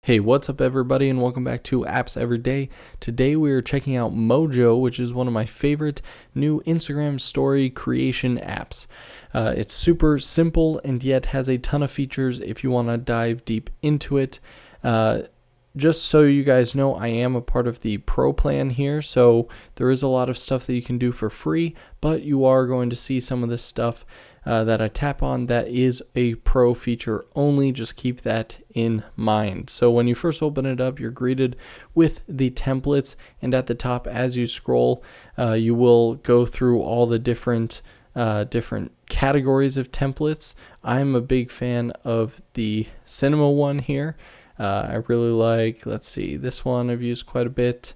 Hey, what's up everybody, and welcome back to Apps Every Day. Today we are checking out Mojo, which is one of my favorite new Instagram story creation apps. It's super simple and yet has a ton of features if you want to dive deep into it. Just so you guys know, I am a part of the Pro plan here, so there is a lot of stuff that you can do for free, but you are going to see some of this stuff that I tap on that is a Pro feature only. Just keep that in mind. So when you first open it up, you're greeted with the templates, and at the top as you scroll, you will go through all the different categories of templates. I'm a big fan of the cinema one here. I really like, let's see, this one I've used quite a bit.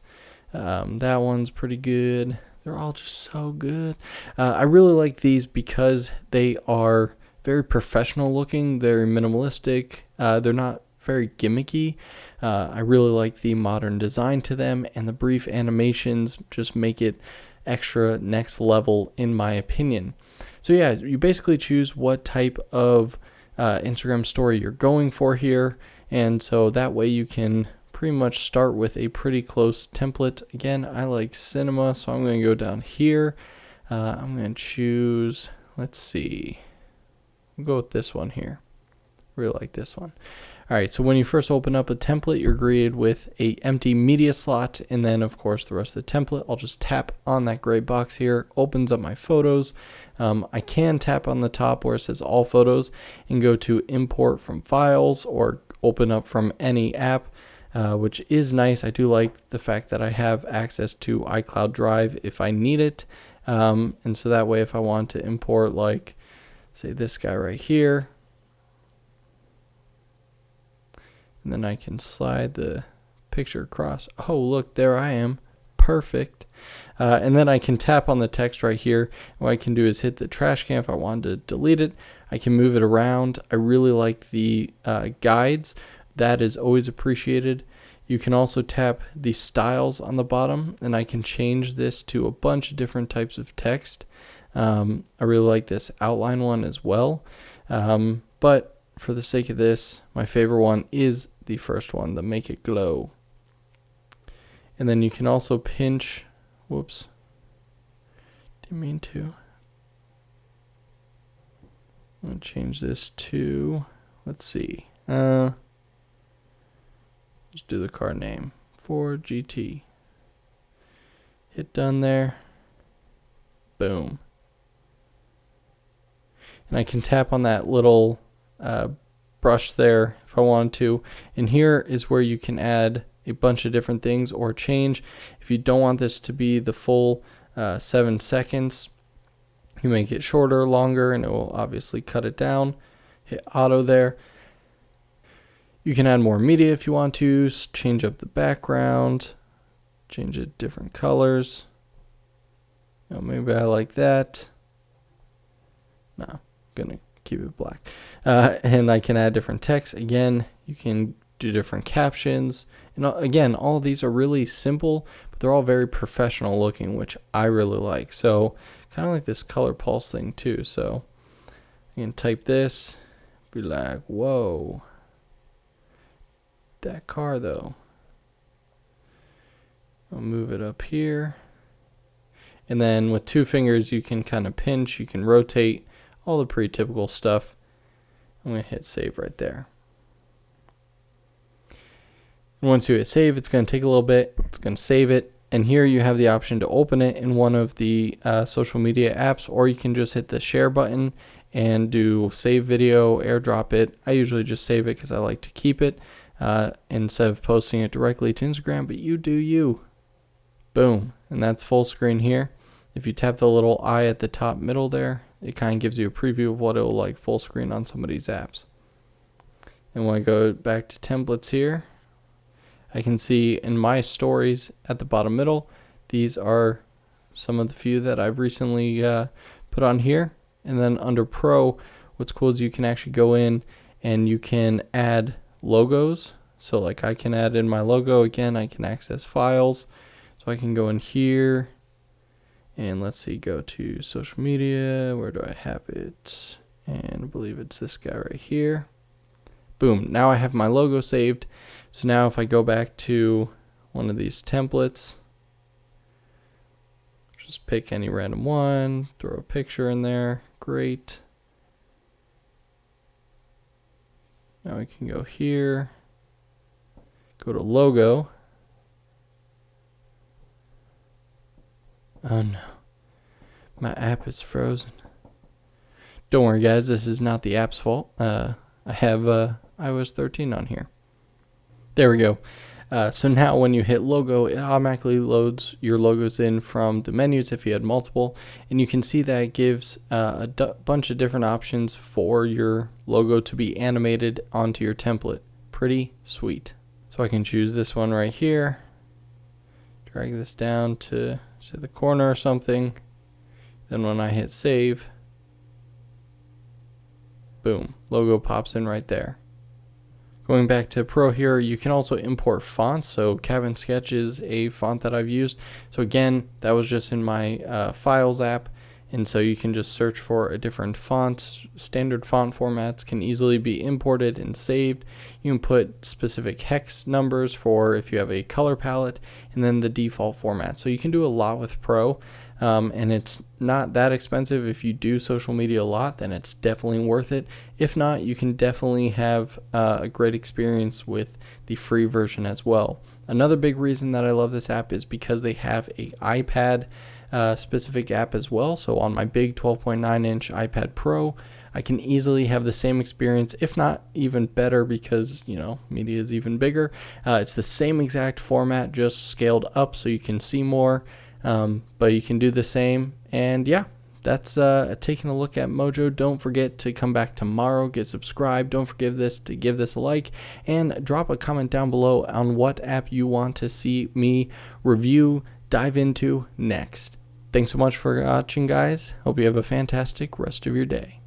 That one's pretty good. They're all just so good. I really like these because they are very professional looking. They're minimalistic. They're not very gimmicky. I really like the modern design to them, and the brief animations just make it extra next level in my opinion. So yeah, you basically choose what type of Instagram story you're going for here, and so that way you can pretty much start with a pretty close template. Again, I like cinema, so I'm going to go down here. I'm going to choose, let's see, we'll go with this one here. Really like this one. All right, so when you first open up a template, you're greeted with a empty media slot, and then of course the rest of the template. I'll just tap on that gray box here, opens up my photos. I can tap on the top where it says all photos and go to import from files or open up from any app. Which is nice. I do like the fact that I have access to iCloud Drive if I need it. And so that way if I want to import, like, say this guy right here, and then I can slide the picture across. Oh, look, there I am. Perfect. And then I can tap on the text right here. What I can do is hit the trash can if I want to delete it. I can move it around. I really like the guides. That is always appreciated. You can also tap the styles on the bottom, and I can change this to a bunch of different types of text. I really like this outline one as well. But for the sake of this, my favorite one is the first one, the Make It Glow. And then you can also pinch, whoops, didn't mean to. I'm going to change this to, let's see, just do the car name, Ford GT. Hit done there. Boom. And I can tap on that little brush there if I wanted to. And here is where you can add a bunch of different things or change. If you don't want this to be the full 7 seconds, you make it shorter, longer, and it will obviously cut it down. Hit auto there. You can add more media if you want to, change up the background, change it different colors. You know, maybe I like that. No, I'm gonna keep it black. And I can add different text. Again, you can do different captions. And again, all of these are really simple, but they're all very professional looking, which I really like. So kind of like this color pulse thing too. So you can type this, be like, whoa. That car though. I'll move it up here, and then with 2 fingers you can kind of pinch, you can rotate, all the pretty typical stuff. I'm going to hit save right there. And once you hit save, it's going to take a little bit. It's going to save it, and here you have the option to open it in one of the social media apps, or you can just hit the share button and do save video, airdrop it. I usually just save it because I like to keep it instead of posting it directly to Instagram, but you do you. Boom. And that's full screen here. If you tap the little eye at the top middle there, it kind of gives you a preview of what it will like full screen on somebody's apps. And when I go back to templates here, I can see in my stories at the bottom middle, these are some of the few that I've recently put on here. And then under Pro, what's cool is you can actually go in and you can add logos. So like I can add in my logo. Again, I can access files, so I can go in here and let's see, go to social media. Where do I have it? And I believe it's this guy right here. Boom, now I have my logo saved. So now if I go back to one of these templates, just pick any random one, throw a picture in there, great. Now we can go here, go to logo. Oh no, my app is frozen. Don't worry guys, this is not the app's fault. I have iOS 13 on here. There we go. So now when you hit logo, it automatically loads your logos in from the menus if you had multiple, and you can see that it gives a bunch of different options for your logo to be animated onto your template. Pretty sweet. So I can choose this one right here, drag this down to say the corner or something, then when I hit save, boom, logo pops in right there. Going back to Pro here, you can also import fonts. So Cabin Sketch is a font that I've used. So again, that was just in my Files app. And so you can just search for a different font. Standard font formats can easily be imported and saved. You can put specific hex numbers for if you have a color palette, and then the default format. So you can do a lot with Pro. And it's not that expensive. If you do social media a lot, then it's definitely worth it. If not, you can definitely have a great experience with the free version as well. Another big reason that I love this app is because they have a iPad specific app as well. So on my big 12.9-inch iPad Pro, I can easily have the same experience, if not even better, because media is even bigger. It's the same exact format, just scaled up so you can see more. But you can do the same. And yeah, that's taking a look at Mojo. Don't forget to come back tomorrow, get subscribed. Don't forget to give this a like, and drop a comment down below on what app you want to see me review, dive into next. Thanks so much for watching, guys. Hope you have a fantastic rest of your day.